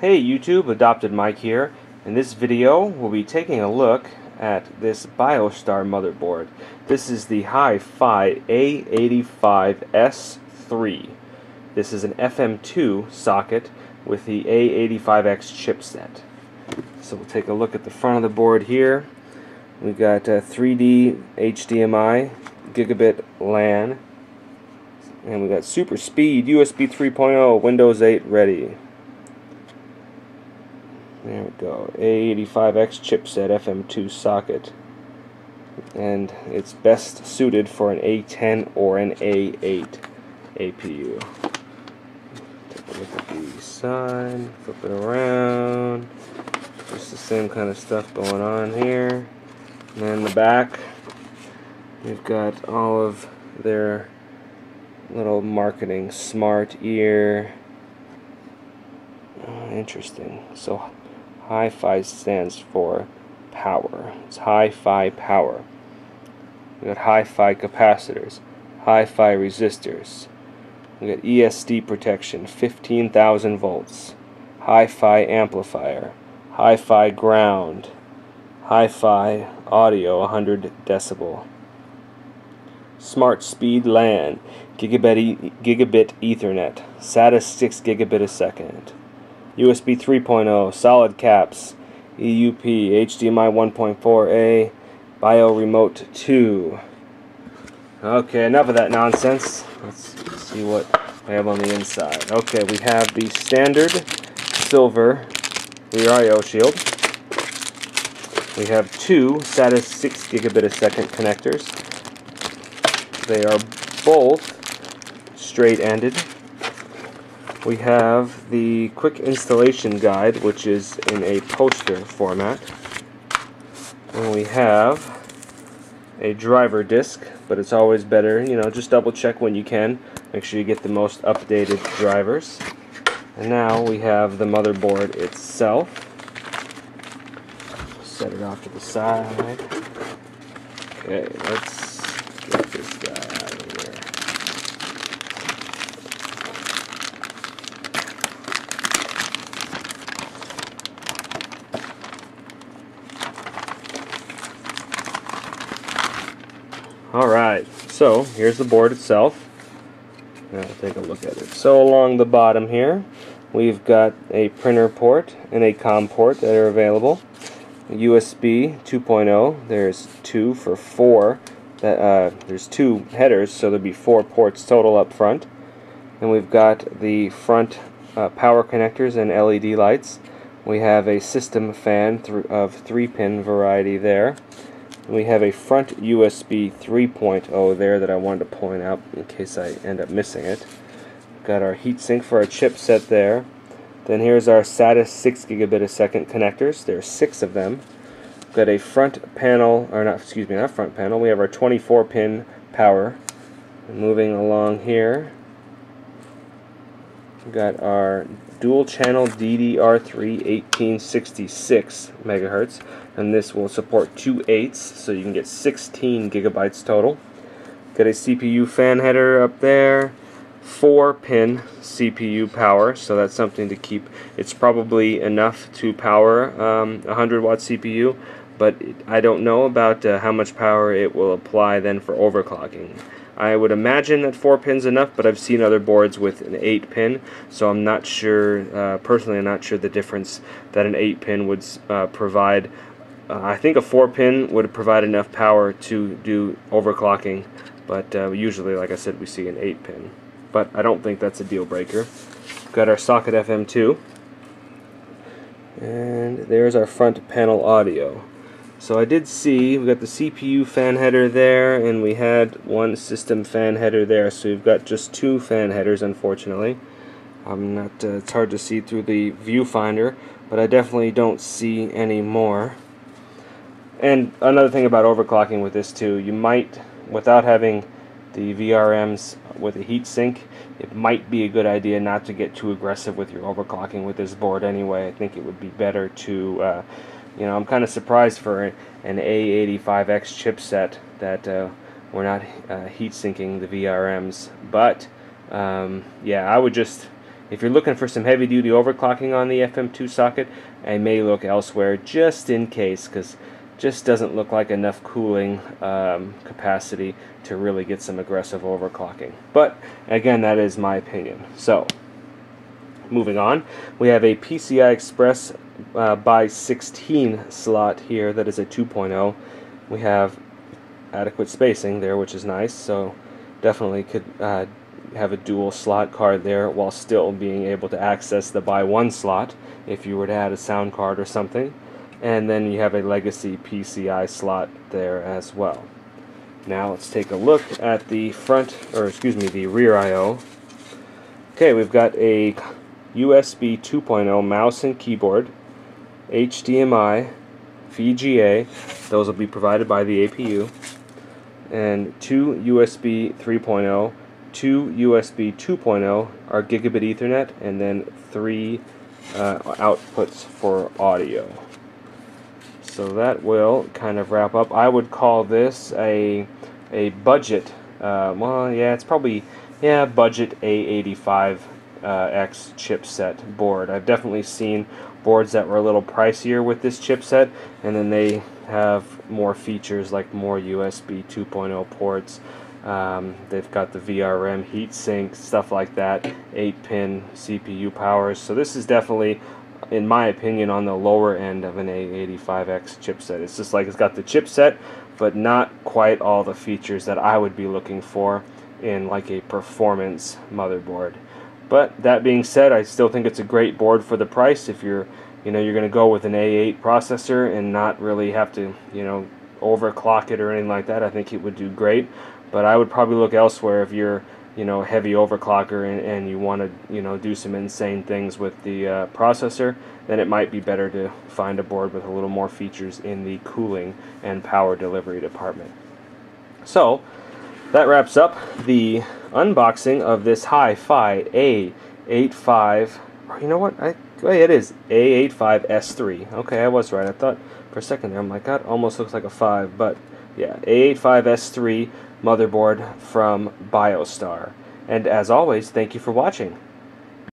Hey YouTube, AdoptedMike here. In this video, we'll be taking a look at this BioStar motherboard. This is the HiFi A85S3. This is an FM2 socket with the A85X chipset. So we'll take a look at the front of the board here. We've got 3D HDMI, gigabit LAN, and we've got super speed USB 3.0, Windows 8 ready. There we go, A85X chipset FM2 socket, and it's best suited for an A10 or an A8 APU. Take a look at the side, flip it around, just the same kind of stuff going on here. And then in the back, we've got all of their little marketing, smart ear. Interesting. So HiFi stands for power. It's HiFi power. We got HiFi capacitors, HiFi resistors. We got ESD protection, 15,000 volts. HiFi amplifier, HiFi ground, HiFi audio, 100 decibel. Smart speed LAN, gigabit Ethernet, SATA 6 gigabit a second. USB 3.0, solid caps, EUP, HDMI 1.4a, Bio Remote 2. Okay, enough of that nonsense. Let's see what we have on the inside. Okay, we have the standard silver rear I/O shield. We have two SATA 6 gigabit a second connectors. They are both straight-ended. We have the quick installation guide, which is in a poster format. And we have a driver disc, but it's always better, just double check when you can. Make sure you get the most updated drivers. And now we have the motherboard itself. Set it off to the side. Okay, let's get this guy out of here. Alright, so here's the board itself. Now take a look at it. So along the bottom here, we've got a printer port and a COM port that are available. USB 2.0, there's two for four. There's two headers, so there'll be 4 ports total up front. And we've got the front power connectors and LED lights. We have a system fan of 3-pin variety there. We have a front USB 3.0 there that I wanted to point out in case I end up missing it. We've got our heatsink for our chipset there. Then here's our SATA 6 gigabit a second connectors. There's 6 of them. We've got a front panel, or not front panel. We have our 24-pin power. And moving along here, we've got our dual channel DDR3 1866 megahertz, and this will support 2 8s, so you can get 16 gigabytes total. Got a CPU fan header up there, 4-pin CPU power, so that's something to keep. It's probably enough to power a 100-watt CPU, but I don't know about how much power it will apply then for overclocking. I would imagine that 4 pins enough, but I've seen other boards with an 8-pin, so I'm not sure, personally I'm not sure the difference that an 8-pin would provide. I think a 4-pin would provide enough power to do overclocking, but usually, like I said, we see an 8-pin. But I don't think that's a deal breaker. We've got our socket FM2, and there's our front panel audio. So I did see, we've got the CPU fan header there, and we had one system fan header there, so we've got just 2 fan headers, unfortunately. It's hard to see through the viewfinder, but I definitely don't see any more. And another thing about overclocking with this too, you might, without having the VRMs with a heatsink, it might be a good idea not to get too aggressive with your overclocking with this board anyway. I think it would be better to I'm kind of surprised for an A85X chipset that we're not heat sinking the VRMs. But yeah, I would just, if you're looking for some heavy-duty overclocking on the FM2 socket, I may look elsewhere just in case, because just doesn't look like enough cooling capacity to really get some aggressive overclocking. But again, that is my opinion. So moving on, we have a PCI Express by 16 slot here that is a 2.0. We have adequate spacing there, which is nice, so definitely could have a dual slot card there while still being able to access the by 1 slot if you were to add a sound card or something. And then you have a legacy PCI slot there as well. Now let's take a look at the front, or excuse me, the rear I/O. Okay, we've got a USB 2.0 mouse and keyboard, HDMI, VGA, those will be provided by the APU, and 2 USB 3.0, 2 USB 2.0 are gigabit Ethernet, and then 3 outputs for audio. So that will kind of wrap up. I would call this a budget, well, yeah, it's probably, yeah, budget A85X chipset board. I've definitely seen boards that were a little pricier with this chipset, and then they have more features like more USB 2.0 ports. They've got the VRM heatsink, stuff like that, 8-pin CPU powers. So this is definitely, in my opinion, on the lower end of an A85X chipset. It's just like it's got the chipset, but not quite all the features that I would be looking for in like a performance motherboard. But that being said, I still think it's a great board for the price. If you're going to go with an A8 processor and not really have to, overclock it or anything like that, I think it would do great. But I would probably look elsewhere if you're a heavy overclocker and you want to do some insane things with the processor. Then it might be better to find a board with a little more features in the cooling and power delivery department. So that wraps up the unboxing of this HiFi A85, you know what, it is A85S3. Okay, I was right. I thought for a second there, I'm like, that almost looks like a 5, but yeah, A85S3 motherboard from BioStar. And as always, thank you for watching.